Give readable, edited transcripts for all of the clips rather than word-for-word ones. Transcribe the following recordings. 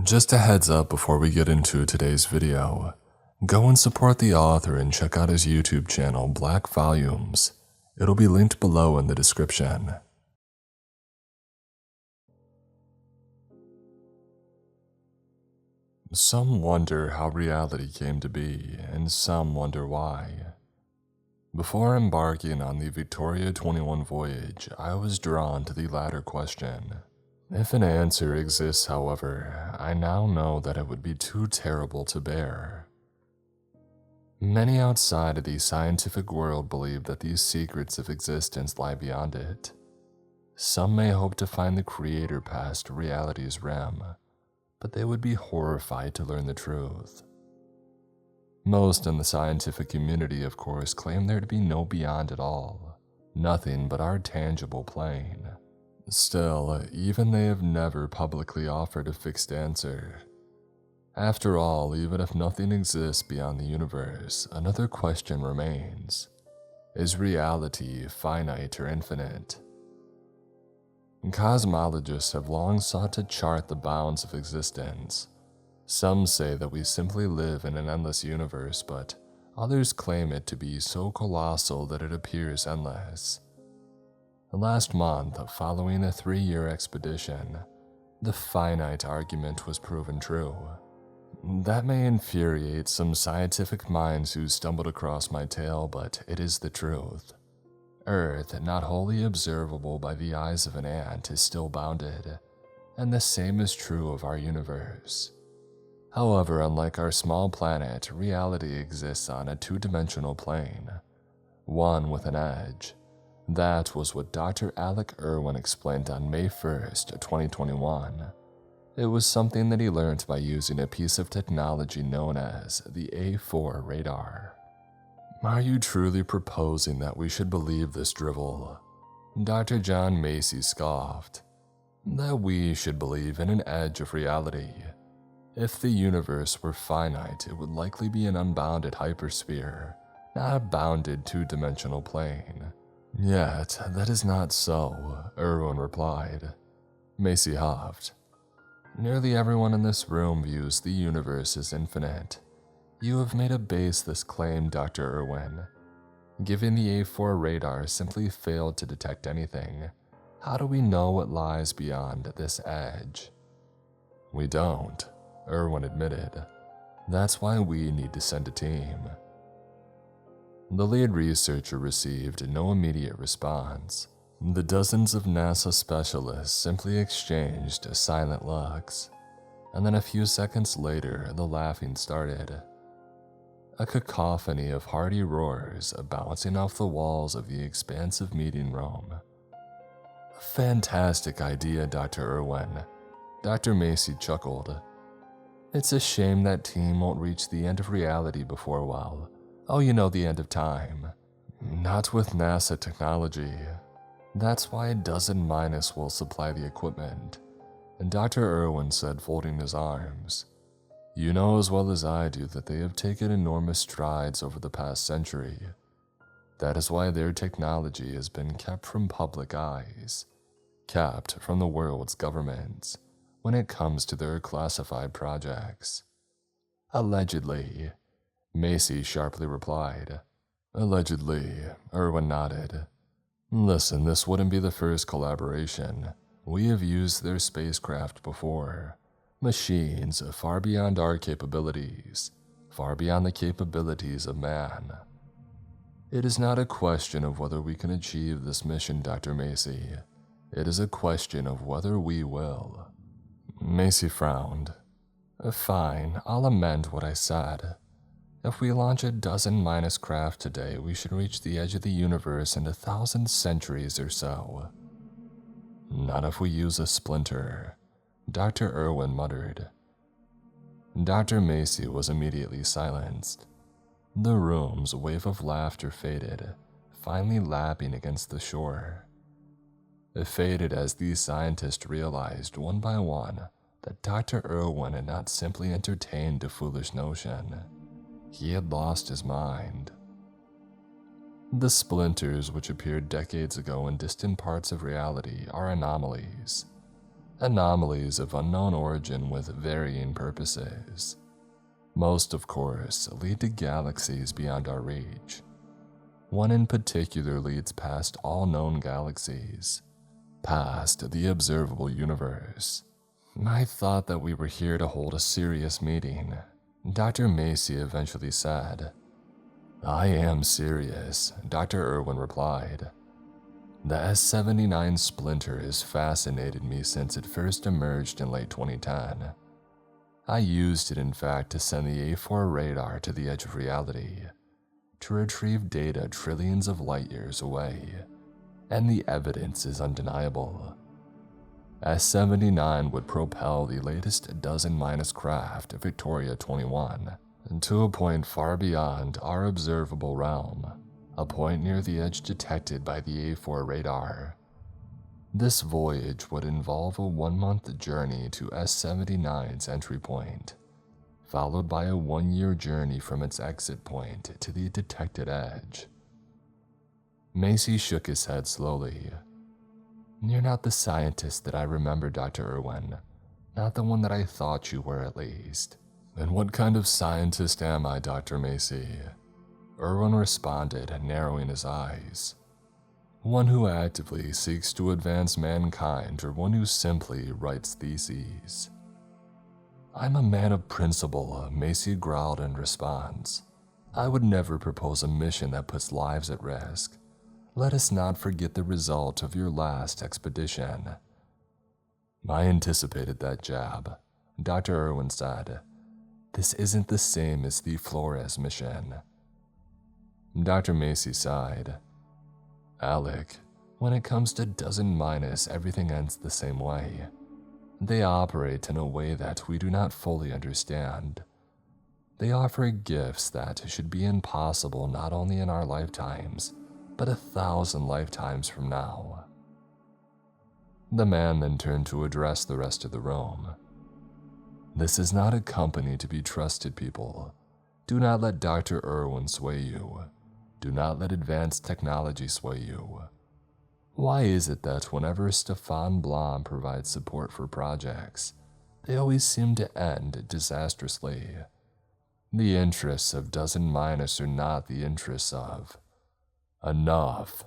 Just a heads up before we get into today's video. Go and support the author and check out his YouTube channel, Black Volumes. It'll be linked below in the description. Some wonder how reality came to be, and some wonder why. Before embarking on the Victoria 21 voyage, I was drawn to the latter question. If an answer exists, however, I now know that it would be too terrible to bear. Many outside of the scientific world believe that these secrets of existence lie beyond it. Some may hope to find the creator past reality's realm, but they would be horrified to learn the truth. Most in the scientific community, of course, claim there to be no beyond at all, nothing but our tangible plane. Still, even they have never publicly offered a fixed answer. After all, even if nothing exists beyond the universe, another question remains. Is reality finite or infinite? Cosmologists have long sought to chart the bounds of existence. Some say that we simply live in an endless universe, but others claim it to be so colossal that it appears endless. Last month, following a 3-year expedition, the finite argument was proven true. That may infuriate some scientific minds who stumbled across my tale, but it is the truth. Earth, not wholly observable by the eyes of an ant, is still bounded, and the same is true of our universe. However, unlike our small planet, reality exists on a two-dimensional plane, one with an edge. That was what Dr. Alec Irwin explained on May 1st, 2021. It was something that he learned by using a piece of technology known as the A4 radar. Are you truly proposing that we should believe this drivel? Dr. John Macy scoffed. That we should believe in an edge of reality. If the universe were finite, it would likely be an unbounded hypersphere, not a bounded two-dimensional plane. Yet, that is not so, Irwin replied. Macy huffed. Nearly everyone in this room views the universe as infinite. You have made a baseless claim, Dr. Irwin. Given the A4 radar simply failed to detect anything, how do we know what lies beyond this edge? We don't, Irwin admitted. That's why we need to send a team. The lead researcher received no immediate response. The dozens of NASA specialists simply exchanged silent looks, and then a few seconds later, the laughing started. A cacophony of hearty roars bouncing off the walls of the expansive meeting room. A fantastic idea, Dr. Irwin. Dr. Macy chuckled. It's a shame that team won't reach the end of reality before, well, the end of time. Not with NASA technology. That's why a dozen minus will supply the equipment. And Dr. Irwin said, folding his arms. You know as well as I do that they have taken enormous strides over the past century. That is why their technology has been kept from public eyes, kept from the world's governments when it comes to their classified projects. Allegedly, Macy sharply replied. Allegedly, Irwin nodded. Listen, this wouldn't be the first collaboration. We have used their spacecraft before. Machines far beyond our capabilities, far beyond the capabilities of man. It is not a question of whether we can achieve this mission, Dr. Macy. It is a question of whether we will. Macy frowned. Fine, I'll amend what I said. If we launch a dozen minus craft today, we should reach the edge of the universe in 1,000 centuries or so. Not if we use a splinter, Dr. Irwin muttered. Dr. Macy was immediately silenced. The room's wave of laughter faded, finally lapping against the shore. It faded as these scientists realized one by one that Dr. Irwin had not simply entertained a foolish notion. He had lost his mind. The splinters which appeared decades ago in distant parts of reality are anomalies. anomalies of unknown origin with varying purposes. Most, of course, lead to galaxies beyond our reach. One in particular leads past all known galaxies, past the observable universe. I thought that we were here to hold a serious meeting, Dr. Macy eventually said. I am serious, Dr. Irwin replied. The S-79 Splinter has fascinated me since it first emerged in late 2010. I used it, in fact, to send the A4 radar to the edge of reality, to retrieve data trillions of light years away, and the evidence is undeniable. S-79 would propel the latest dozen-minus craft, Victoria 21, to a point far beyond our observable realm, a point near the edge detected by the A4 radar. This voyage would involve a 1-month journey to S-79's entry point, followed by a 1-year journey from its exit point to the detected edge. Macy shook his head slowly. You're not the scientist that I remember, Dr. Irwin. Not the one that I thought you were, at least. And what kind of scientist am I, Dr. Macy? Irwin responded, narrowing his eyes. One who actively seeks to advance mankind, or one who simply writes theses? I'm a man of principle, Macy growled in response. I would never propose a mission that puts lives at risk. Let us not forget the result of your last expedition. I anticipated that jab, Dr. Irwin said. This isn't the same as the Flores mission. Dr. Macy sighed. Alec, when it comes to dozen minus, everything ends the same way. They operate in a way that we do not fully understand. They offer gifts that should be impossible not only in our lifetimes, but 1,000 lifetimes from now. The man then turned to address the rest of the room. This is not a company to be trusted, people. Do not let Dr. Irwin sway you. Do not let advanced technology sway you. Why is it that whenever Stefan Blom provides support for projects, they always seem to end disastrously? The interests of dozen minus are not the interests of... Enough.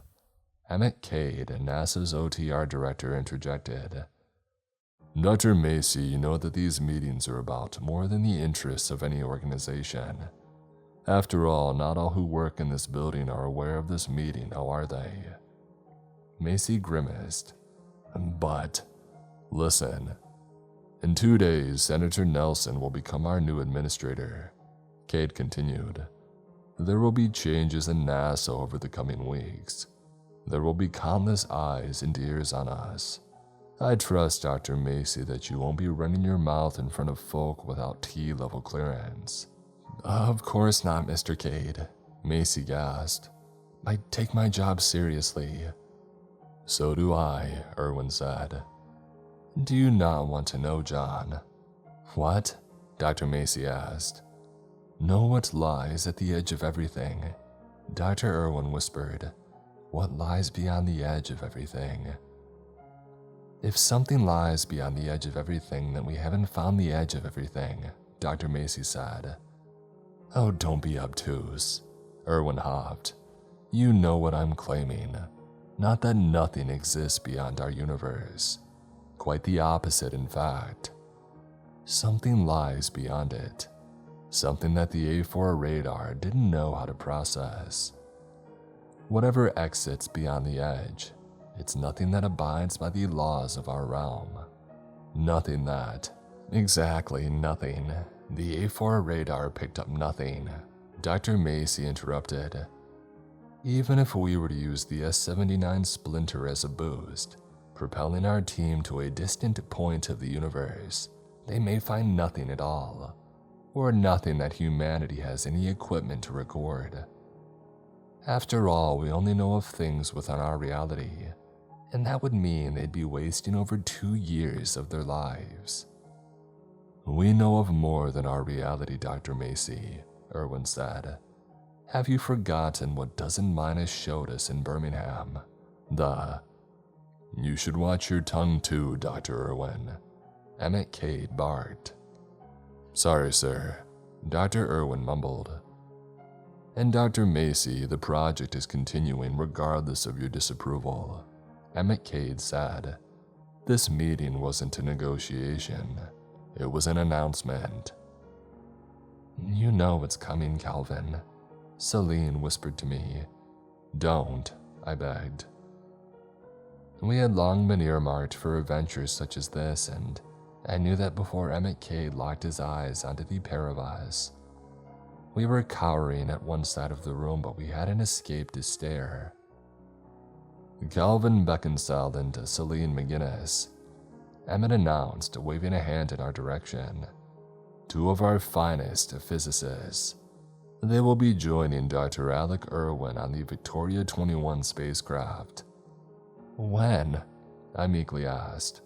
Emmett Cade, NASA's OTR director, interjected. Dr. Macy, you know that these meetings are about more than the interests of any organization. After all, not all who work in this building are aware of this meeting, now are they? Macy grimaced. But, listen. In 2 days, Senator Nelson will become our new administrator. Cade continued. There will be changes in NASA over the coming weeks. There will be countless eyes and ears on us. I trust, Dr. Macy, that you won't be running your mouth in front of folk without T-level clearance. Of course not, Mr. Cade, Macy gasped. I take my job seriously. So do I, Irwin said. Do you not want to know, John? What? Dr. Macy asked. Know what lies at the edge of everything, Dr. Irwin whispered. What lies beyond the edge of everything? If something lies beyond the edge of everything, then we haven't found the edge of everything, Dr. Macy said. Oh, don't be obtuse, Irwin hopped. You know what I'm claiming. Not that nothing exists beyond our universe. Quite the opposite, in fact. Something lies beyond it. Something that the A4 radar didn't know how to process. Whatever exits beyond the edge, it's nothing that abides by the laws of our realm. Nothing that. Exactly nothing. The A4 radar picked up nothing. Dr. Macy interrupted. Even if we were to use the S-79 Splinter as a boost, propelling our team to a distant point of the universe, they may find nothing at all, or nothing that humanity has any equipment to record. After all, we only know of things within our reality, and that would mean they'd be wasting over 2 years of their lives. We know of more than our reality, Dr. Macy, Irwin said. Have you forgotten what Dozen Minus showed us in Birmingham? You should watch your tongue too, Dr. Irwin, Emmett Cade barked. Sorry, sir, Dr. Irwin mumbled. And Dr. Macy, the project is continuing regardless of your disapproval, Emmett Cade said. This meeting wasn't a negotiation, it was an announcement. You know what's coming, Calvin, Celine whispered to me. Don't, I begged. We had long been earmarked for adventures such as this, and I knew that before Emmett Cade locked his eyes onto the pair of us. We were cowering at one side of the room, but we hadn't escaped his stare. Calvin Beckinsale and Celine McGinnis, Emmett announced, waving a hand in our direction. Two of our finest physicists. They will be joining Dr. Alec Irwin on the Victoria 21 spacecraft. When? I meekly asked.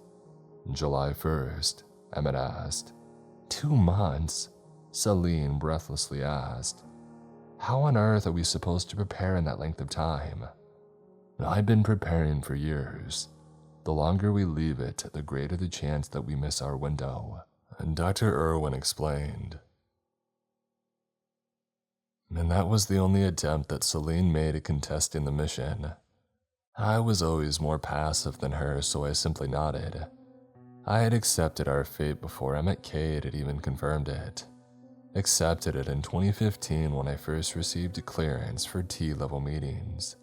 July 1st, Emmett asked. 2 months? Celine breathlessly asked. How on earth are we supposed to prepare in that length of time? I've been preparing for years. The longer we leave it, the greater the chance that we miss our window, and Dr. Irwin explained. And that was the only attempt that Celine made at contesting the mission. I was always more passive than her, so I simply nodded. I had accepted our fate before Emmett Cade had even confirmed it. Accepted it in 2015 when I first received a clearance for T-level meetings.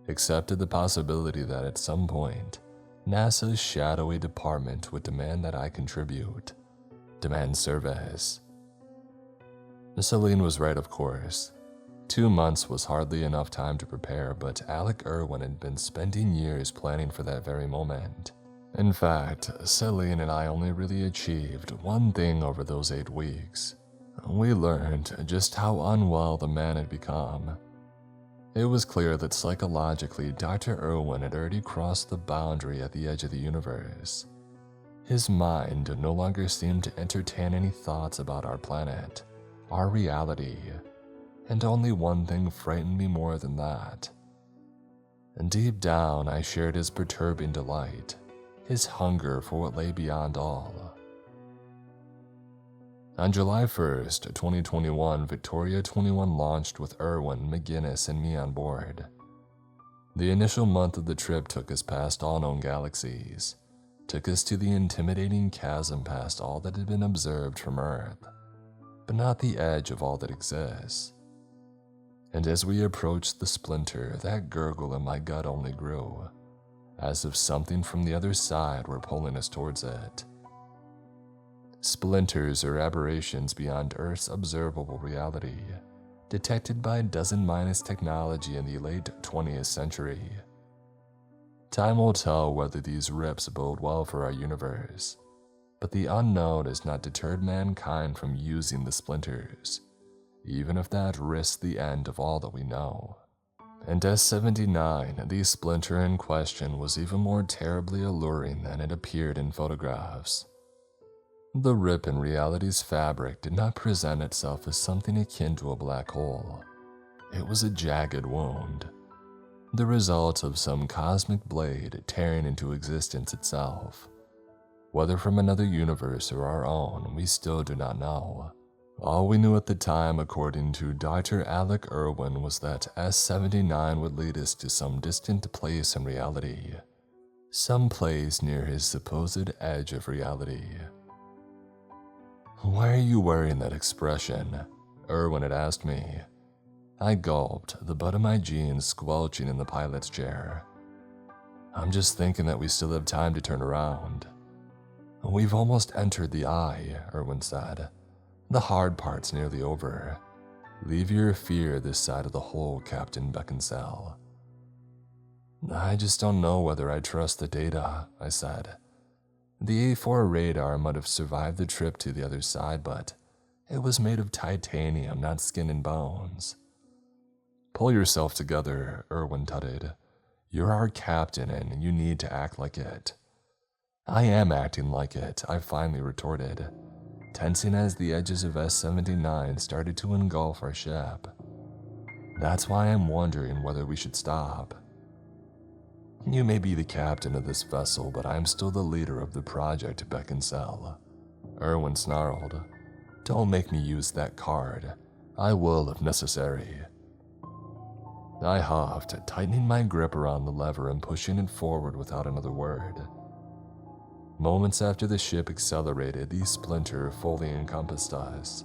Accepted the possibility that at some point, NASA's shadowy department would demand that I contribute, demand service. Celine was right, of course. 2 months was hardly enough time to prepare, but Alec Irwin had been spending years planning for that very moment. In fact, Celine and I only really achieved one thing over those 8 weeks. We learned just how unwell the man had become. It was clear that psychologically Dr. Irwin had already crossed the boundary at the edge of the universe. His mind no longer seemed to entertain any thoughts about our planet, our reality, and only one thing frightened me more than that. And deep down, I shared his perturbing delight, his hunger for what lay beyond all. On July 1st, 2021, Victoria 21 launched with Irwin, McGinnis, and me on board. The initial month of the trip took us past all known galaxies, took us to the intimidating chasm past all that had been observed from Earth, but not the edge of all that exists. And as we approached the splinter, that gurgle in my gut only grew, as if something from the other side were pulling us towards it. Splinters are aberrations beyond Earth's observable reality, detected by dozen-minus technology in the late 20th century. Time will tell whether these rips bode well for our universe, but the unknown has not deterred mankind from using the splinters, even if that risks the end of all that we know. And S-79, the splinter in question, was even more terribly alluring than it appeared in photographs. The rip in reality's fabric did not present itself as something akin to a black hole. It was a jagged wound, the result of some cosmic blade tearing into existence itself. Whether from another universe or our own, we still do not know. All we knew at the time, according to Dr. Alec Irwin, was that S-79 would lead us to some distant place in reality, some place near his supposed edge of reality. Why are you wearing that expression? Irwin had asked me. I gulped, the butt of my jeans squelching in the pilot's chair. I'm just thinking that we still have time to turn around. We've almost entered the eye, Irwin said. The hard part's nearly over. Leave your fear this side of the hole, Captain Beckinsale. I just don't know whether I trust the data, I said. The A4 radar might have survived the trip to the other side, but it was made of titanium, not skin and bones. Pull yourself together, Irwin tutted. You're our captain and you need to act like it. I am acting like it, I finally retorted, tensing as the edges of S-79 started to engulf our ship. That's why I'm wondering whether we should stop. You may be the captain of this vessel, but I am still the leader of the project Beckinsale. Erwin snarled. Don't make me use that card. I will if necessary. I huffed, tightening my grip around the lever and pushing it forward without another word. Moments after the ship accelerated, the splinter fully encompassed us.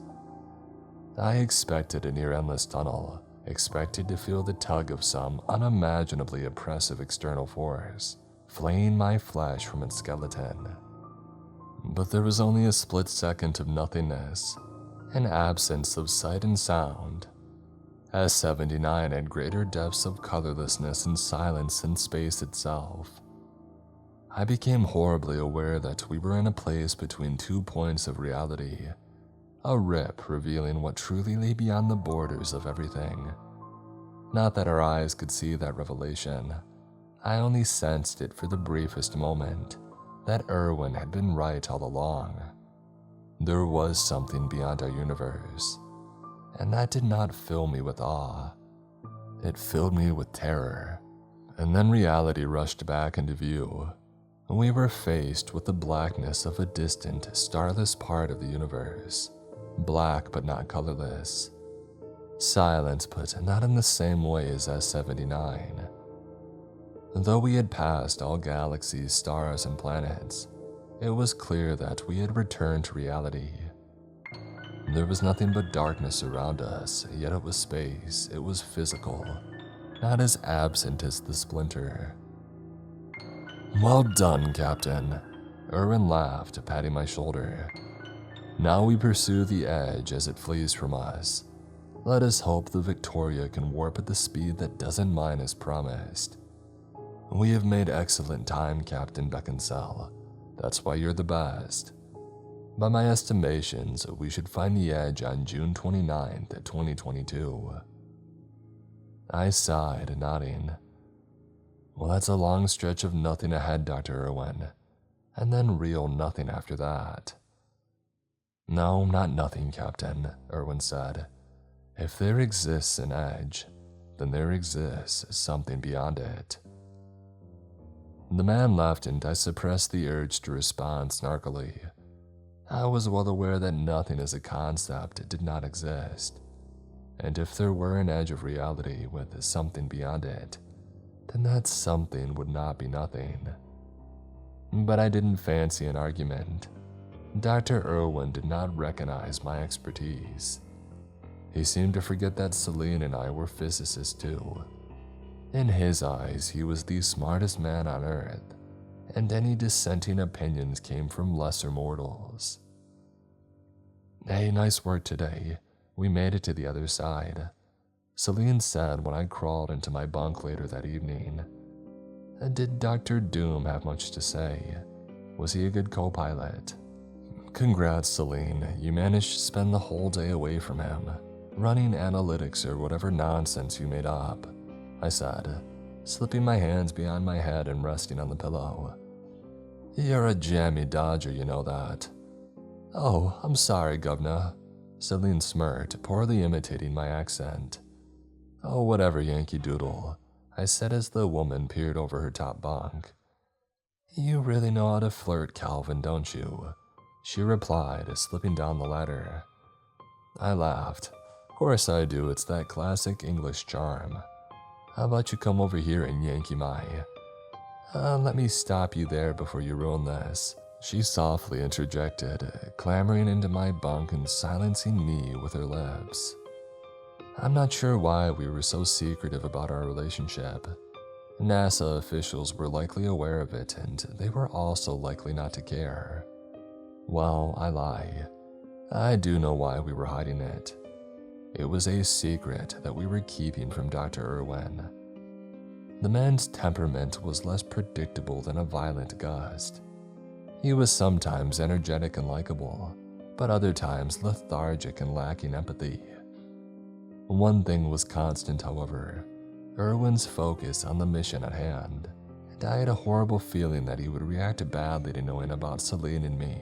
I expected a near-endless tunnel, expected to feel the tug of some unimaginably oppressive external force, flaying my flesh from its skeleton. But there was only a split second of nothingness, an absence of sight and sound. S-79 had greater depths of colorlessness and silence than space itself. I became horribly aware that we were in a place between 2 points of reality, a rip revealing what truly lay beyond the borders of everything. Not that our eyes could see that revelation. I only sensed it for the briefest moment, that Erwin had been right all along. There was something beyond our universe, and that did not fill me with awe. It filled me with terror. And then reality rushed back into view. We were faced with the blackness of a distant, starless part of the universe. Black but not colorless. Silent but not in the same way as S-79. Though we had passed all galaxies, stars, and planets, it was clear that we had returned to reality. There was nothing but darkness around us, yet it was space, it was physical, not as absent as the splinter. Well done, Captain. Erwin laughed, patting my shoulder. Now we pursue the edge as it flees from us. Let us hope the Victoria can warp at the speed that doesn't mine as promised. We have made excellent time, Captain Beckinsale. That's why you're the best. By my estimations, we should find the edge on June 29th, 2022. I sighed, nodding. Well, that's a long stretch of nothing ahead, Dr. Irwin, and then real nothing after that. No, not nothing, Captain, Irwin said. If there exists an edge, then there exists something beyond it. The man left and I suppressed the urge to respond snarkily. I was well aware that nothing as a concept did not exist, and if there were an edge of reality with something beyond it, then that something would not be nothing. But I didn't fancy an argument. Dr. Irwin did not recognize my expertise. He seemed to forget that Celine and I were physicists too. In his eyes, he was the smartest man on Earth, and any dissenting opinions came from lesser mortals. Hey, nice work today. We made it to the other side, Celine said when I crawled into my bunk later that evening. Did Dr. Doom have much to say? Was he a good co-pilot? Congrats, Celine. You managed to spend the whole day away from him, running analytics or whatever nonsense you made up, I said, slipping my hands behind my head and resting on the pillow. You're a jammy dodger, you know that. Oh, I'm sorry, Governor. Celine smirked, poorly imitating my accent. Oh, whatever, Yankee Doodle, I said as the woman peered over her top bunk. You really know how to flirt, Calvin, don't you? She replied, slipping down the ladder. I laughed. Of course I do, it's that classic English charm. How about you come over here and Yankee my... let me stop you there before you ruin this, she softly interjected, clambering into my bunk and silencing me with her lips. I'm not sure why we were so secretive about our relationship. NASA officials were likely aware of it, and they were also likely not to care. Well, I lie. I do know why we were hiding it. It was a secret that we were keeping from Dr. Irwin. The man's temperament was less predictable than a violent gust. He was sometimes energetic and likable, but other times lethargic and lacking empathy. One thing was constant, however, Irwin's focus on the mission at hand, and I had a horrible feeling that he would react badly to knowing about Celine and me.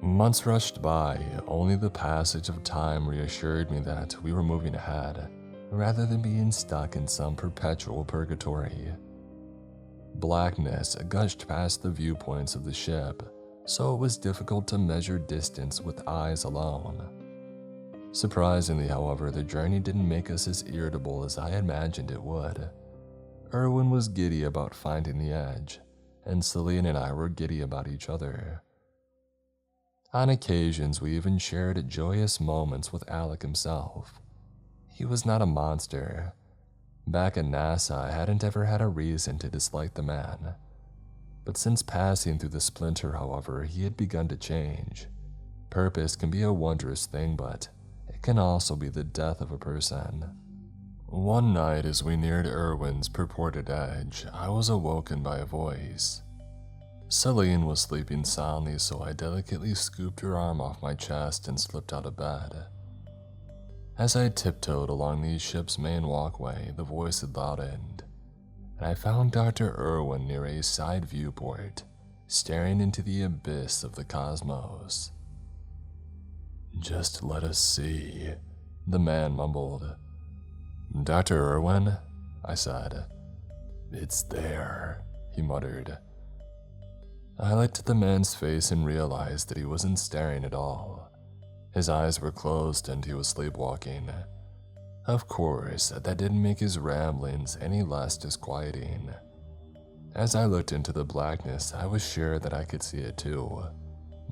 Months rushed by, only the passage of time reassured me that we were moving ahead, rather than being stuck in some perpetual purgatory. Blackness gushed past the viewpoints of the ship, so it was difficult to measure distance with eyes alone. Surprisingly, however, the journey didn't make us as irritable as I imagined it would. Erwin was giddy about finding the edge, and Celine and I were giddy about each other. On occasions, we even shared joyous moments with Alec himself. He was not a monster. Back at NASA, I hadn't ever had a reason to dislike the man. But since passing through the splinter, however, he had begun to change. Purpose can be a wondrous thing, but it can also be the death of a person. One night, as we neared Erwin's purported edge, I was awoken by a voice. Celine was sleeping soundly, so I delicately scooped her arm off my chest and slipped out of bed. As I tiptoed along the ship's main walkway, the voice had loudened, and I found Dr. Erwin near a side viewport, staring into the abyss of the cosmos. "Just let us see," the man mumbled. "Dr. Erwin?" I said. "It's there," he muttered. I looked at the man's face and realized that he wasn't staring at all. His eyes were closed and he was sleepwalking. Of course, that didn't make his ramblings any less disquieting. As I looked into the blackness, I was sure that I could see it too.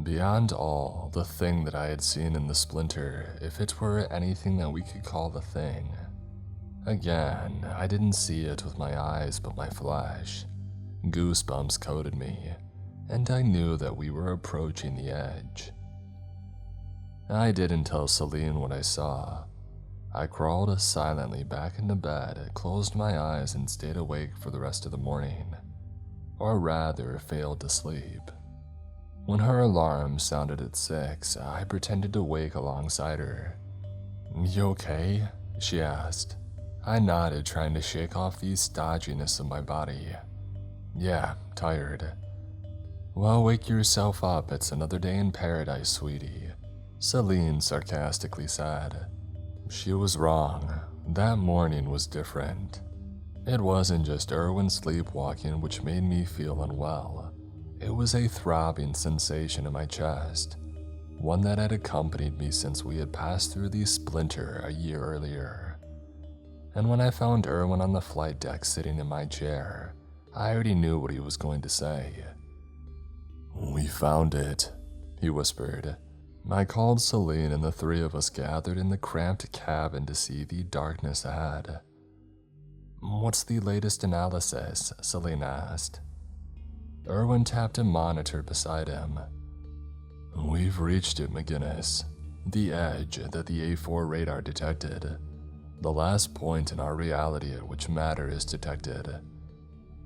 Beyond all, the thing that I had seen in the splinter, if it were anything that we could call the thing. Again, I didn't see it with my eyes but my flesh. Goosebumps coated me, and I knew that we were approaching the edge. I didn't tell Celine what I saw. I crawled silently back into bed, closed my eyes, and stayed awake for the rest of the morning. Or rather, failed to sleep. When her alarm sounded at 6, I pretended to wake alongside her. "You okay?" she asked. I nodded, trying to shake off the stodginess of my body. "Yeah, tired." "Well, wake yourself up. It's another day in paradise, sweetie," Celine sarcastically said. She was wrong. That morning was different. It wasn't just Erwin sleepwalking which made me feel unwell. It was a throbbing sensation in my chest, one that had accompanied me since we had passed through the splinter a year earlier. And when I found Erwin on the flight deck sitting in my chair, I already knew what he was going to say. "We found it," he whispered. I called Celine and the three of us gathered in the cramped cabin to see the darkness ahead. "What's the latest analysis?" Celine asked. Erwin tapped a monitor beside him. "We've reached it, McGinnis. The edge that the A4 radar detected. The last point in our reality at which matter is detected.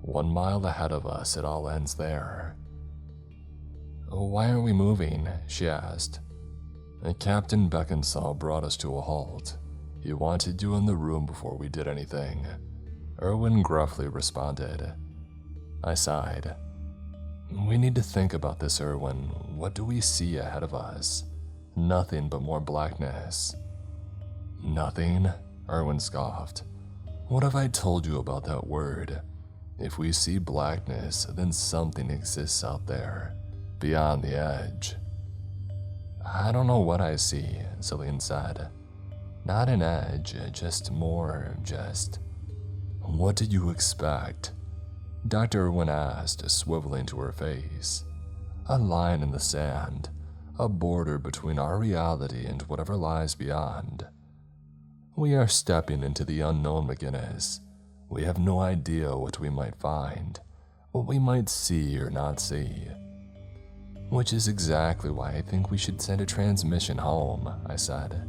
1 mile ahead of us, it all ends there." "Why aren't we moving?" she asked. Captain Beckinsale brought us to a halt. He wanted you in the room before we did anything, Erwin gruffly responded. I sighed. "We need to think about this, Erwin. What do we see ahead of us? Nothing but more blackness." "Nothing?" Erwin scoffed. "What have I told you about that word? If we see blackness, then something exists out there, beyond the edge." "I don't know what I see," Celine said. "Not an edge, just more, just..." "What did you expect?" Dr. Erwin asked, swiveling to her face. "A line in the sand, a border between our reality and whatever lies beyond. We are stepping into the unknown, McGinnis. We have no idea what we might find, what we might see or not see. Which is exactly why I think we should send a transmission home," I said.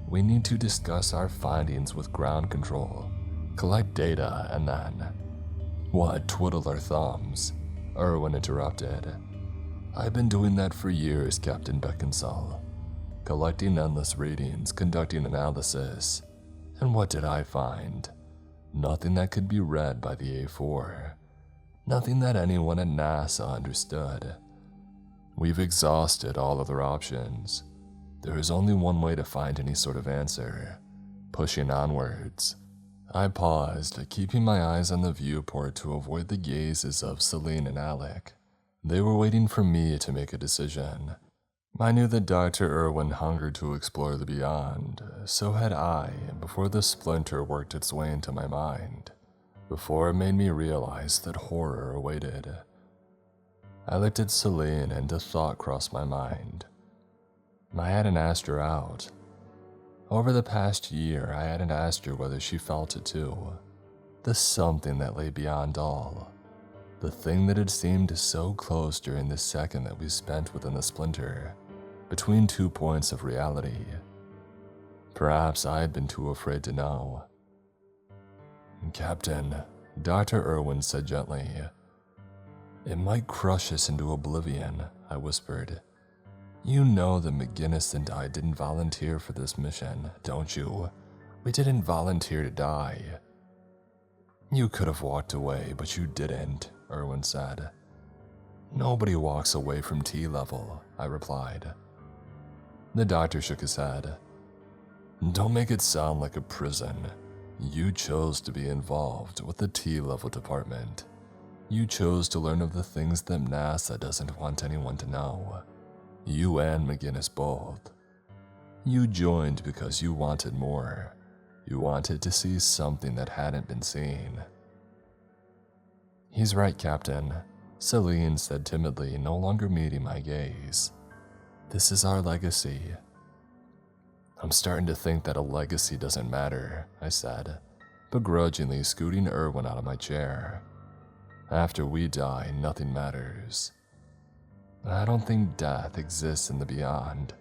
"We need to discuss our findings with ground control, collect data, and then..." "What, twiddle our thumbs?" Erwin interrupted. "I've been doing that for years, Captain Beckinsale. Collecting endless readings, conducting analysis. And what did I find? Nothing that could be read by the A4. Nothing that anyone at NASA understood. We've exhausted all other options. There is only one way to find any sort of answer. pushing onwards. I paused, keeping my eyes on the viewport to avoid the gazes of Celine and Alec. They were waiting for me to make a decision. I knew that Dr. Irwin hungered to explore the beyond, so had I, before the splinter worked its way into my mind, before it made me realize that horror awaited. I looked at Celine and a thought crossed my mind. I hadn't asked her out. Over the past year, I hadn't asked her whether she felt it too. The something that lay beyond all. The thing that had seemed so close during the second that we spent within the splinter, between 2 points of reality. Perhaps I had been too afraid to know. "Captain," Dr. Irwin said gently. "It might crush us into oblivion," I whispered. "You know that McGinnis and I didn't volunteer for this mission, don't you? We didn't volunteer to die." "You could have walked away, but you didn't," Irwin said. "Nobody walks away from T-level," I replied. The doctor shook his head. "Don't make it sound like a prison. You chose to be involved with the T-level department. You chose to learn of the things that NASA doesn't want anyone to know. You and McGinnis both. You joined because you wanted more. You wanted to see something that hadn't been seen." "He's right, Captain," Celine said timidly, no longer meeting my gaze. "This is our legacy." "I'm starting to think that a legacy doesn't matter," I said, begrudgingly scooting Irwin out of my chair. "After we die, nothing matters." "I don't think death exists in the beyond,"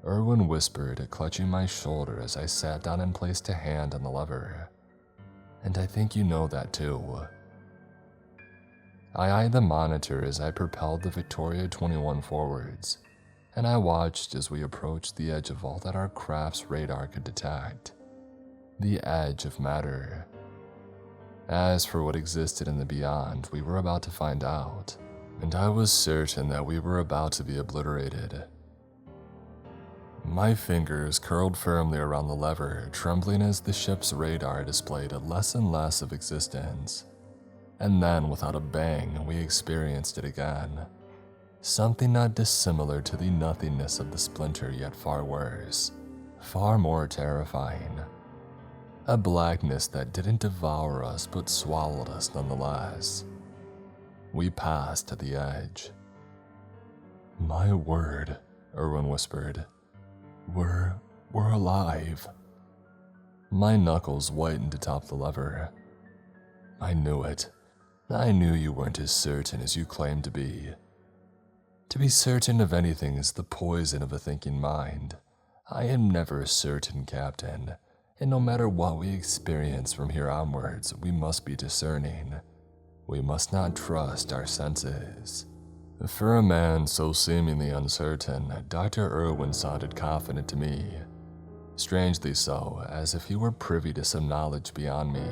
Irwin whispered, clutching my shoulder as I sat down and placed a hand on the lever. "And I think you know that too." I eyed the monitor as I propelled the Victoria 21 forwards, and I watched as we approached the edge of all that our craft's radar could detect. The edge of matter. As for what existed in the beyond, we were about to find out, and I was certain that we were about to be obliterated. My fingers curled firmly around the lever, trembling as the ship's radar displayed less and less of existence. And then, without a bang, we experienced it again. Something not dissimilar to the nothingness of the splinter, yet far worse, far more terrifying. A blackness that didn't devour us but swallowed us nonetheless. We passed to the edge. "My word," Irwin whispered. We're alive." My knuckles whitened atop the lever. "I knew it. I knew you weren't as certain as you claimed to be. To be certain of anything is the poison of a thinking mind. I am never certain, Captain, and no matter what we experience from here onwards, we must be discerning. We must not trust our senses." For a man so seemingly uncertain, Dr. Irwin sounded confident to me. Strangely so, as if he were privy to some knowledge beyond me.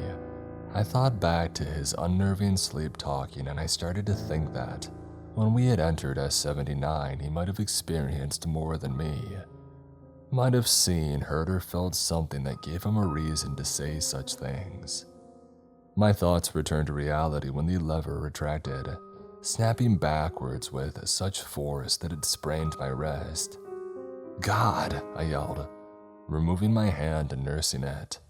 I thought back to his unnerving sleep talking, and I started to think that, when we had entered S-79, he might have experienced more than me. Might have seen, heard, or felt something that gave him a reason to say such things. My thoughts returned to reality when the lever retracted, snapping backwards with such force that it sprained my wrist. "God!" I yelled, removing my hand and nursing it.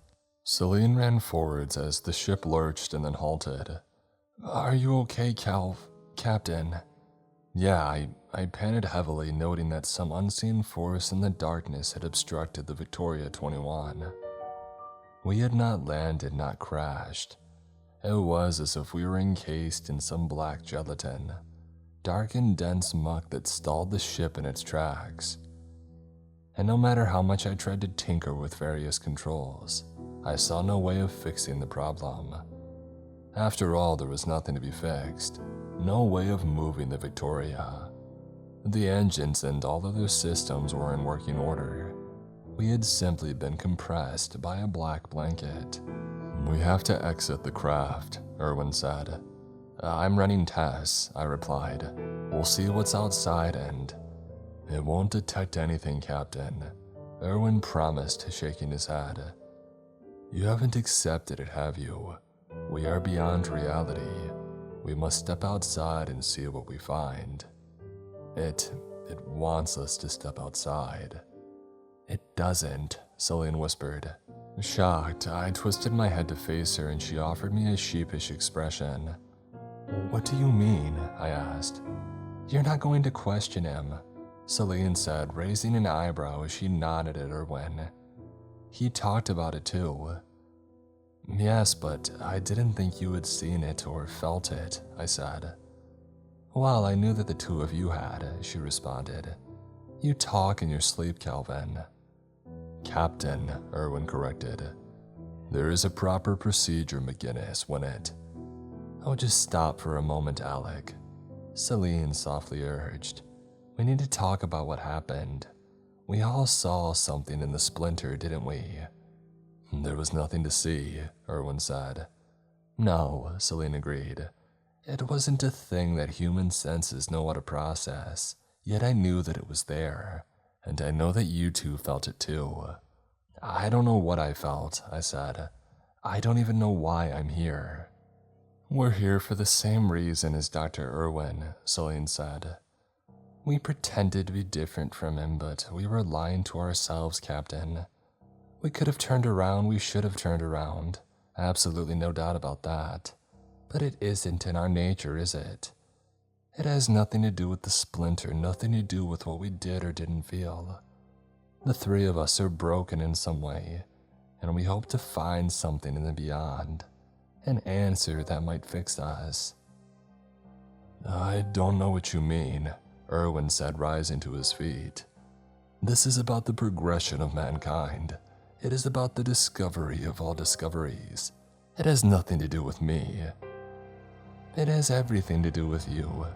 Celine ran forwards as the ship lurched and then halted. "Are you okay, Captain?" Yeah, I panted heavily, noting that some unseen force in the darkness had obstructed the Victoria 21. We had not landed, not crashed. It was as if we were encased in some black gelatin, dark and dense muck that stalled the ship in its tracks. And no matter how much I tried to tinker with various controls, I saw no way of fixing the problem. After all, there was nothing to be fixed, no way of moving the Victoria. The engines and all other systems were in working order. We had simply been compressed by a black blanket. "We have to exit the craft," Irwin said. "I'm running tests," I replied. "We'll see what's outside and—" "It won't detect anything, Captain," Irwin promised, shaking his head. You haven't accepted it, have you? We are beyond reality. We must step outside and see what we find. It wants us to step outside. It doesn't, Celine whispered. Shocked, I twisted my head to face her and she offered me a sheepish expression. What do you mean? I asked. You're not going to question him, Celine said, raising an eyebrow as she nodded at Erwin. He talked about it too. Yes, but I didn't think you had seen it or felt it, I said. Well, I knew that the two of you had, she responded. You talk in your sleep, Calvin. Captain, Erwin corrected. There is a proper procedure, McGinnis, when it... Oh, just stop for a moment, Alec. Celine softly urged. We need to talk about what happened. We all saw something in the splinter, didn't we? There was nothing to see, Erwin said. No, Celine agreed. It wasn't a thing that human senses know how to process, yet I knew that it was there, and I know that you two felt it too. I don't know what I felt, I said. I don't even know why I'm here. We're here for the same reason as Dr. Erwin, Celine said. We pretended to be different from him, but we were lying to ourselves, Captain. We could have turned around, we should have turned around. Absolutely no doubt about that. But it isn't in our nature, is it? It has nothing to do with the splinter, nothing to do with what we did or didn't feel. The three of us are broken in some way, and we hope to find something in the beyond, an answer that might fix us. I don't know what you mean, Erwin said, rising to his feet. This is about the progression of mankind. It is about the discovery of all discoveries. It has nothing to do with me. It has everything to do with you.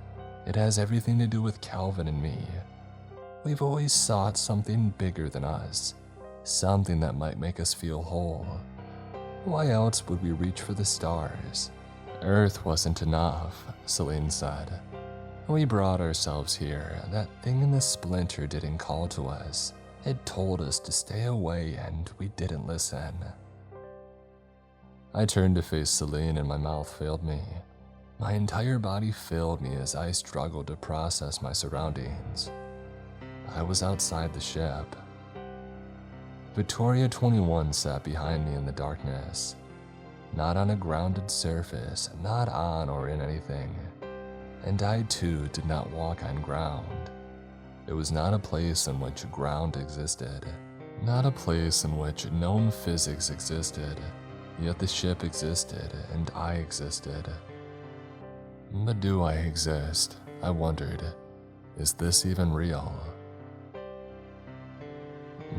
It has everything to do with Calvin and me. We've always sought something bigger than us, something that might make us feel whole. Why else would we reach for the stars? Earth wasn't enough, Celine said. We brought ourselves here. That thing in the splinter didn't call to us. It told us to stay away and we didn't listen. I turned to face Celine and my mouth failed me. My entire body failed me as I struggled to process my surroundings. I was outside the ship. Victoria 21 sat behind me in the darkness. Not on a grounded surface, not on or in anything. And I too did not walk on ground. It was not a place in which ground existed, not a place in which known physics existed, yet the ship existed and I existed. But do I exist? I wondered. Is this even real?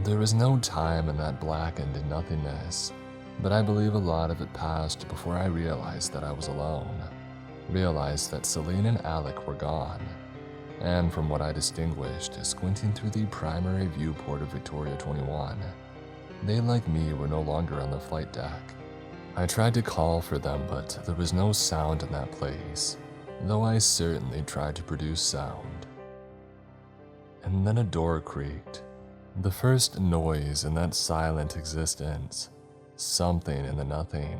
There was no time in that blackened nothingness, but I believe a lot of it passed before I realized that I was alone, realized that Celine and Alec were gone, and from what I distinguished, squinting through the primary viewport of Victoria 21, they, like me, were no longer on the flight deck. I tried to call for them, but there was no sound in that place, though I certainly tried to produce sound. And then a door creaked. The first noise in that silent existence. Something in the nothing.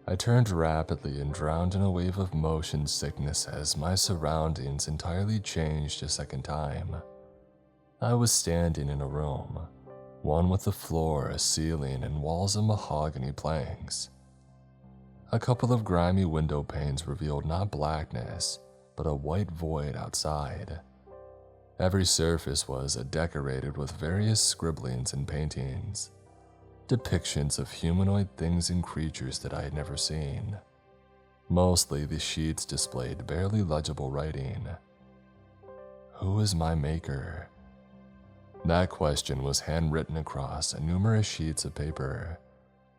I turned rapidly and drowned in a wave of motion sickness as my surroundings entirely changed a second time. I was standing in a room, one with a floor, a ceiling, and walls of mahogany planks. A couple of grimy window panes revealed not blackness, but a white void outside. Every surface was decorated with various scribblings and paintings, depictions of humanoid things and creatures that I had never seen. Mostly the sheets displayed barely legible writing. Who is my maker? That question was handwritten across numerous sheets of paper,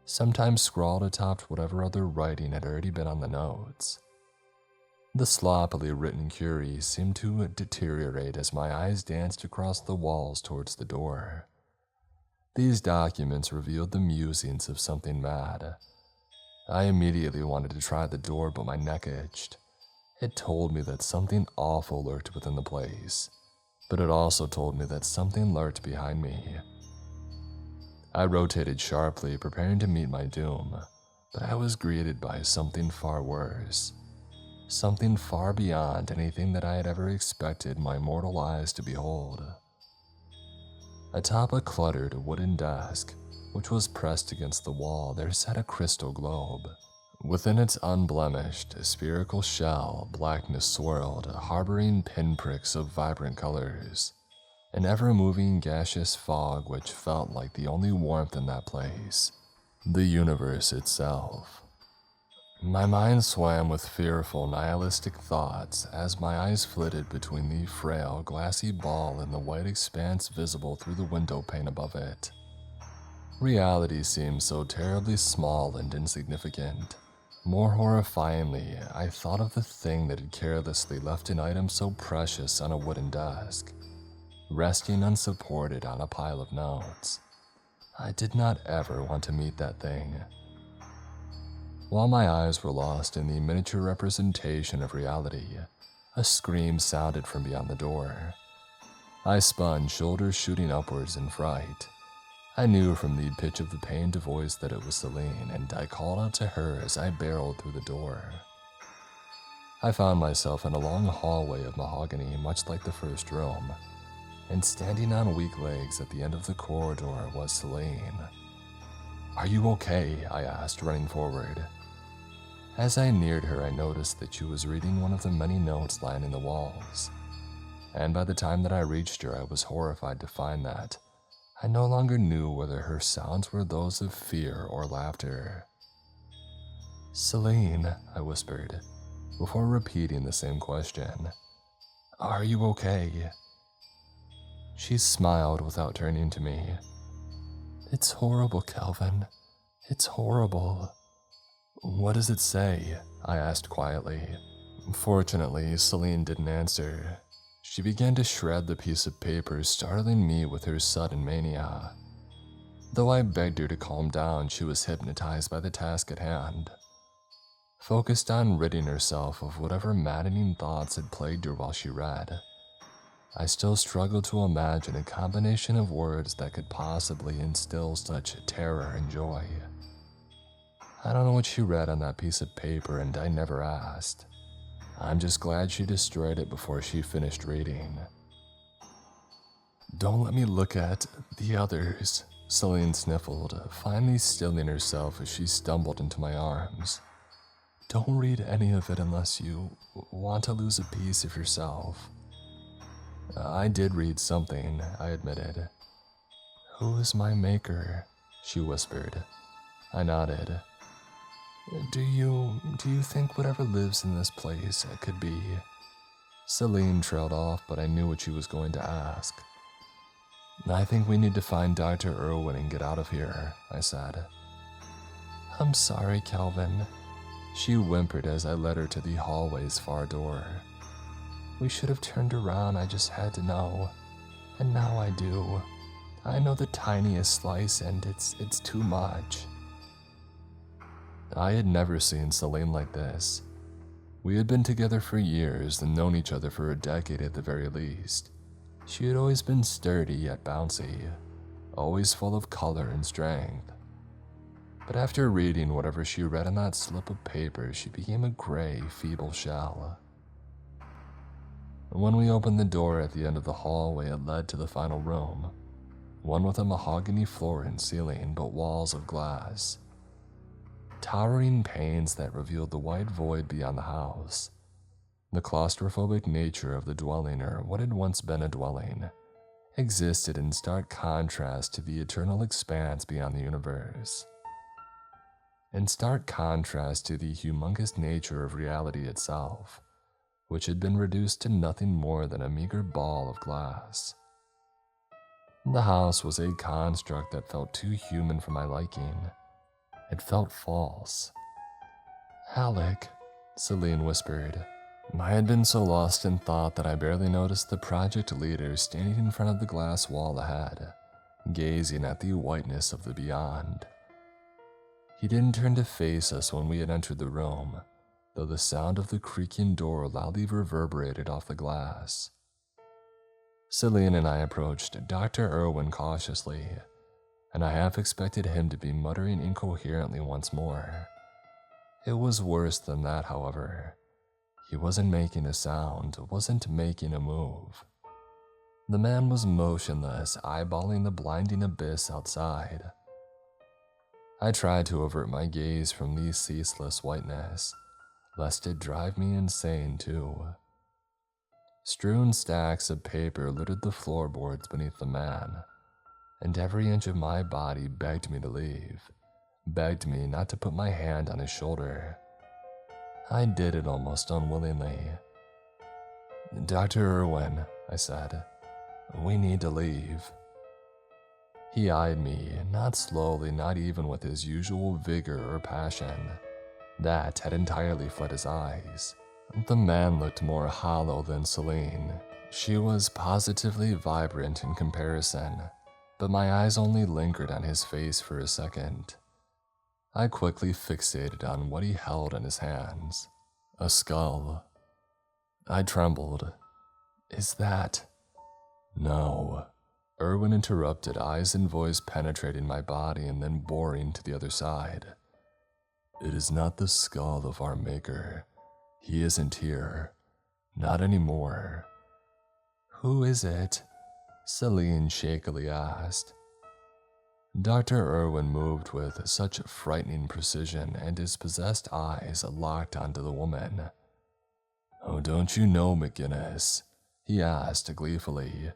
sometimes scrawled atop whatever other writing had already been on the notes. The sloppily written queries seemed to deteriorate as my eyes danced across the walls towards the door. These documents revealed the musings of something mad. I immediately wanted to try the door, but my neck itched. It told me that something awful lurked within the place, but it also told me that something lurked behind me. I rotated sharply, preparing to meet my doom, but I was greeted by something far worse. Something far beyond anything that I had ever expected my mortal eyes to behold. Atop a cluttered wooden desk, which was pressed against the wall, there sat a crystal globe. Within its unblemished, spherical shell, blackness swirled, harboring pinpricks of vibrant colors, an ever-moving gaseous fog which felt like the only warmth in that place, the universe itself. My mind swam with fearful, nihilistic thoughts as my eyes flitted between the frail, glassy ball and the white expanse visible through the window pane above it. Reality seemed so terribly small and insignificant. More horrifyingly, I thought of the thing that had carelessly left an item so precious on a wooden desk, resting unsupported on a pile of notes. I did not ever want to meet that thing. While my eyes were lost in the miniature representation of reality, a scream sounded from beyond the door. I spun, shoulders shooting upwards in fright. I knew from the pitch of the pained voice that it was Celine, and I called out to her as I barreled through the door. I found myself in a long hallway of mahogany, much like the first room, and standing on weak legs at the end of the corridor was Celine. "Are you okay?" I asked, running forward. As I neared her, I noticed that she was reading one of the many notes lining the walls, and by the time that I reached her, I was horrified to find that I no longer knew whether her sounds were those of fear or laughter. "Celine," I whispered, before repeating the same question. "Are you okay?" She smiled without turning to me. "It's horrible, Kelvin. It's horrible." "What does it say?" I asked quietly. Fortunately, Celine didn't answer. She began to shred the piece of paper, startling me with her sudden mania. Though I begged her to calm down, she was hypnotized by the task at hand. Focused on ridding herself of whatever maddening thoughts had plagued her while she read, I still struggled to imagine a combination of words that could possibly instill such terror and joy. I don't know what she read on that piece of paper, and I never asked. I'm just glad she destroyed it before she finished reading. "Don't let me look at the others," Celine sniffled, finally stilling herself as she stumbled into my arms. "Don't read any of it unless you want to lose a piece of yourself." I did read something, I admitted. "Who is my maker?" she whispered. I nodded. Do you think whatever lives in this place could be?" Celine trailed off, but I knew what she was going to ask. "I think we need to find Dr. Irwin and get out of here," I said. "I'm sorry, Calvin," she whimpered as I led her to the hallway's far door. "We should have turned around, I just had to know. And now I do. I know the tiniest slice, and it's too much." I had never seen Celine like this. We had been together for years and known each other for a decade at the very least. She had always been sturdy yet bouncy, always full of color and strength. But after reading whatever she read on that slip of paper, she became a gray, feeble shell. When we opened the door at the end of the hallway, it led to the final room, one with a mahogany floor and ceiling, but walls of glass. Towering panes that revealed the white void beyond the house. The claustrophobic nature of the dwelling, or what had once been a dwelling, existed in stark contrast to the eternal expanse beyond the universe. In stark contrast to the humongous nature of reality itself, which had been reduced to nothing more than a meager ball of glass. The house was a construct that felt too human for my liking. It felt false. "Alec," Celine whispered. I had been so lost in thought that I barely noticed the project leader standing in front of the glass wall ahead, gazing at the whiteness of the beyond. He didn't turn to face us when we had entered the room, though the sound of the creaking door loudly reverberated off the glass. Celine and I approached Dr. Irwin cautiously. and I half expected him to be muttering incoherently once more. It was worse than that, however. He wasn't making a sound, wasn't making a move. The man was motionless, eyeballing the blinding abyss outside. I tried to avert my gaze from the ceaseless whiteness, lest it drive me insane too. Strewn stacks of paper littered the floorboards beneath the man, and every inch of my body begged me to leave, begged me not to put my hand on his shoulder. I did it almost unwillingly. "Dr. Irwin," I said, "we need to leave." He eyed me, not slowly, not even with his usual vigor or passion. That had entirely fled his eyes. The man looked more hollow than Celine. She was positively vibrant in comparison, but my eyes only lingered on his face for a second. I quickly fixated on what he held in his hands. A skull. I trembled. "Is that—" "No." Irwin interrupted, eyes and voice penetrating my body and then boring to the other side. "It is not the skull of our maker. He isn't here. Not anymore." "Who is it?" Celine shakily asked. Dr. Irwin moved with such frightening precision, and his possessed eyes locked onto the woman. "Oh, don't you know, McGinnis?" he asked gleefully.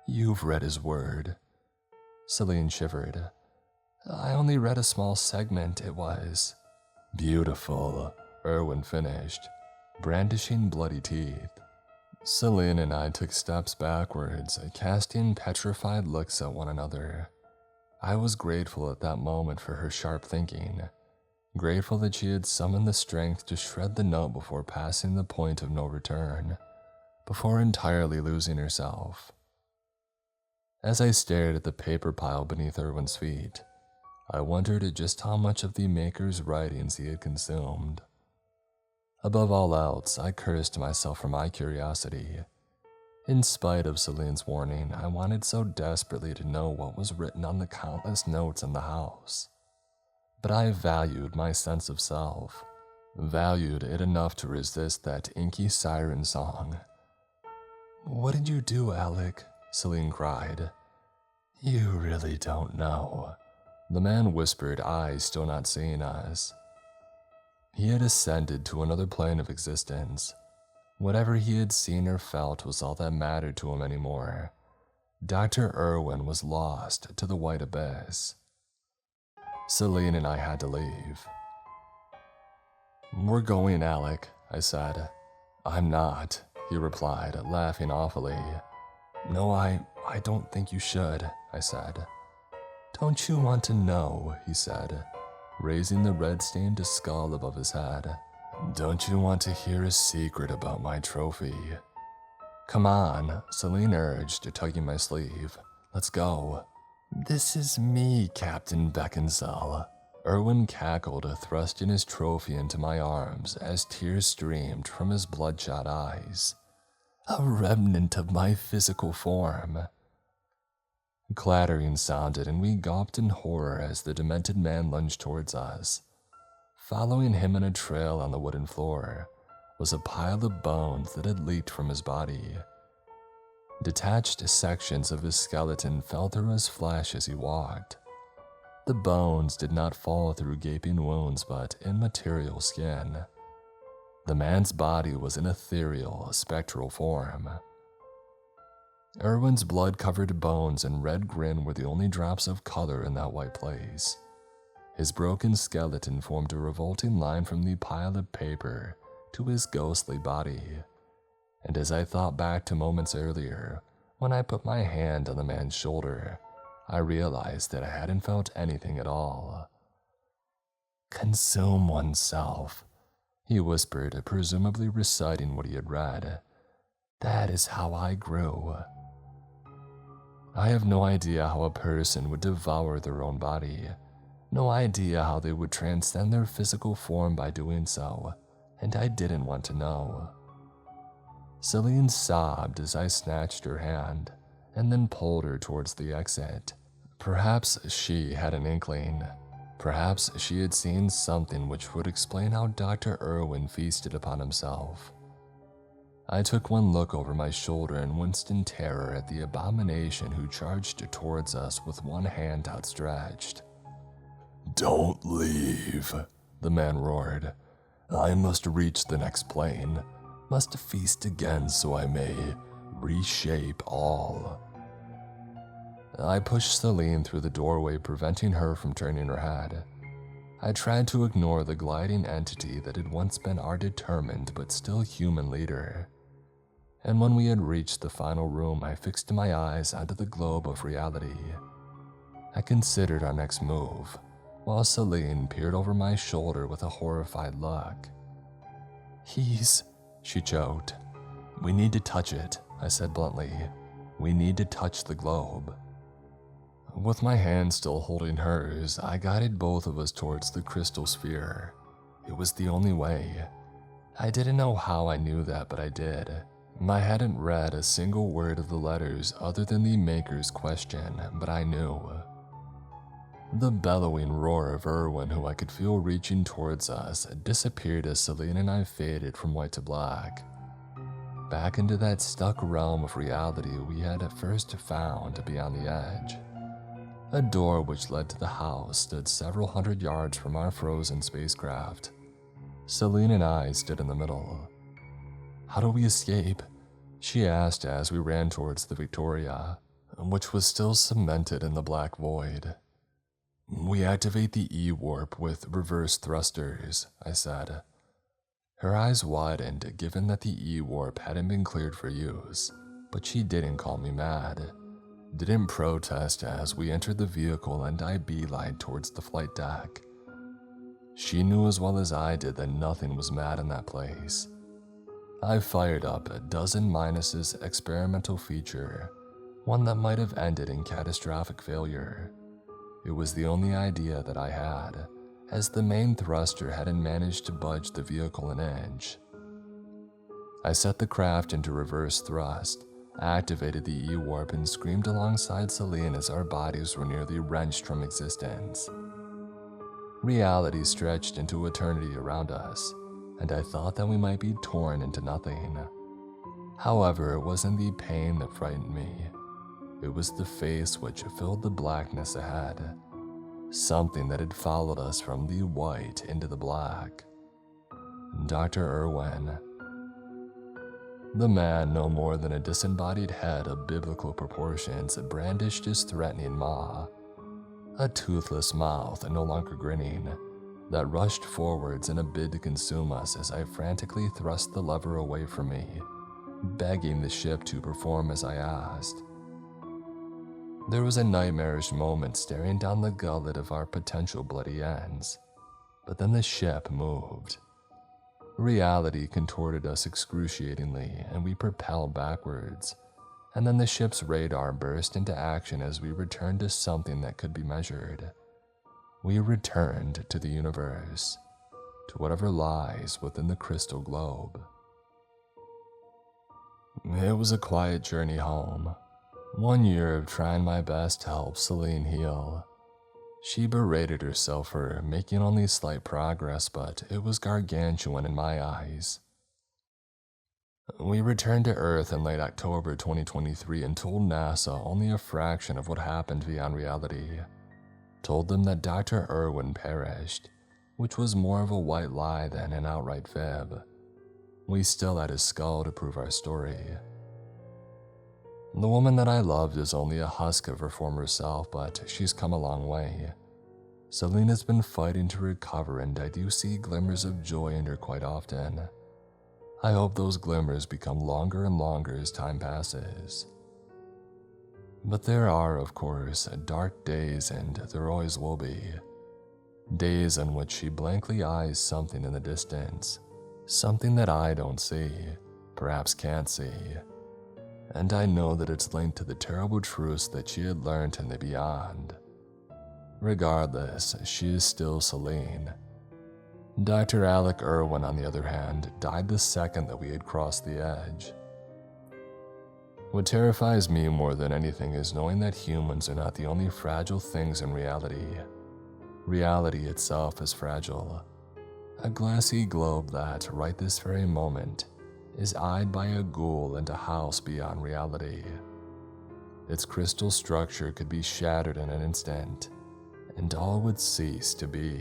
"You've read his word." Celine shivered. "I only read a small segment, it was." "Beautiful," Irwin finished, brandishing bloody teeth. Celine and I took steps backwards, casting petrified looks at one another. I was grateful at that moment for her sharp thinking, grateful that she had summoned the strength to shred the note before passing the point of no return, before entirely losing herself. As I stared at the paper pile beneath Irwin's feet, I wondered at just how much of the maker's writings he had consumed. Above all else, I cursed myself for my curiosity. In spite of Celine's warning, I wanted so desperately to know what was written on the countless notes in the house. But I valued my sense of self, valued it enough to resist that inky siren song. "What did you do, Alec?" Celine cried. "You really don't know," the man whispered, eyes still not seeing us. He had ascended to another plane of existence. Whatever he had seen or felt was all that mattered to him anymore. Dr. Irwin was lost to the white abyss. Celine and I had to leave. "We're going, Alec," I said. "I'm not," he replied, laughing awfully. "No, I don't think you should," I said. "Don't you want to know?" he said, raising the red-stained skull above his head. "Don't you want to hear a secret about my trophy?" "Come on," Celine urged, tugging my sleeve. "Let's go." "This is me, Captain Beckinsale." Irwin cackled, thrusting his trophy into my arms as tears streamed from his bloodshot eyes. "A remnant of my physical form." Clattering sounded, and we gawped in horror as the demented man lunged towards us. Following him in a trail on the wooden floor was a pile of bones that had leaked from his body. Detached sections of his skeleton fell through his flesh as he walked. The bones did not fall through gaping wounds but immaterial skin. The man's body was an ethereal, spectral form. Irwin's blood-covered bones and red grin were the only drops of color in that white place. His broken skeleton formed a revolting line from the pile of paper to his ghostly body. And as I thought back to moments earlier, when I put my hand on the man's shoulder, I realized that I hadn't felt anything at all. "Consume oneself," he whispered, presumably reciting what he had read. "That is how I grew." I have no idea how a person would devour their own body, no idea how they would transcend their physical form by doing so, and I didn't want to know. Celine sobbed as I snatched her hand and then pulled her towards the exit, Perhaps she had an inkling. Perhaps she had seen something which would explain how Dr. Irwin feasted upon himself. I took one look over my shoulder and winced in terror at the abomination who charged towards us with one hand outstretched. "Don't leave," the man roared. "I must reach the next plane, must feast again so I may reshape all." I pushed Celine through the doorway, preventing her from turning her head. I tried to ignore the gliding entity that had once been our determined but still human leader. And when we had reached the final room, I fixed my eyes onto the globe of reality. I considered our next move, while Celine peered over my shoulder with a horrified look. She choked. "We need to touch it," I said bluntly. "We need to touch the globe." With my hand still holding hers, I guided both of us towards the crystal sphere. It was the only way. I didn't know how I knew that, but I did. I hadn't read a single word of the letters other than the maker's question, but I knew. The bellowing roar of Irwin, who I could feel reaching towards us, disappeared as Celine and I faded from white to black. Back into that stuck realm of reality we had at first found beyond the edge. A door which led to the house stood several hundred yards from our frozen spacecraft. Celine and I stood in the middle. "How do we escape?" she asked as we ran towards the Victoria, which was still cemented in the black void. "We activate the E-warp with reverse thrusters," I said. Her eyes widened, given that the E-warp hadn't been cleared for use, but she didn't call me mad. Didn't protest as we entered the vehicle and I beelined towards the flight deck. She knew as well as I did that nothing was mad in that place. I fired up a dozen Minus's experimental feature, one that might have ended in catastrophic failure. It was the only idea that I had, as the main thruster hadn't managed to budge the vehicle an inch. I set the craft into reverse thrust, activated the E-warp, and screamed alongside Celine as our bodies were nearly wrenched from existence. Reality stretched into eternity around us, and I thought that we might be torn into nothing. However, it wasn't the pain that frightened me. It was the face which filled the blackness ahead. Something that had followed us from the white into the black. Dr. Irwin. The man, no more than a disembodied head of biblical proportions, brandished his threatening maw. A toothless mouth, no longer grinning, that rushed forwards in a bid to consume us as I frantically thrust the lever away from me, begging the ship to perform as I asked. There was a nightmarish moment staring down the gullet of our potential bloody ends, but then the ship moved. Reality contorted us excruciatingly, and we propelled backwards, and then the ship's radar burst into action as we returned to something that could be measured. We returned to the universe, to whatever lies within the crystal globe. It was a quiet journey home. 1 year of trying my best to help Celine heal. She berated herself for making only slight progress, but it was gargantuan in my eyes. We returned to Earth in late October 2023 and told NASA only a fraction of what happened beyond reality. Told them that Dr. Irwin perished, which was more of a white lie than an outright fib. We still had his skull to prove our story. The woman that I loved is only a husk of her former self, but she's come a long way. Selena's been fighting to recover, and I do see glimmers of joy in her quite often. I hope those glimmers become longer and longer as time passes. But there are, of course, dark days, and there always will be. Days in which she blankly eyes something in the distance, something that I don't see, perhaps can't see. And I know that it's linked to the terrible truths that she had learned in the beyond. Regardless, she is still Celine. Dr. Alec Irwin, on the other hand, died the second that we had crossed the edge. What terrifies me more than anything is knowing that humans are not the only fragile things in reality. Reality itself is fragile. A glassy globe that, right this very moment, is eyed by a ghoul and a house beyond reality. Its crystal structure could be shattered in an instant, and all would cease to be.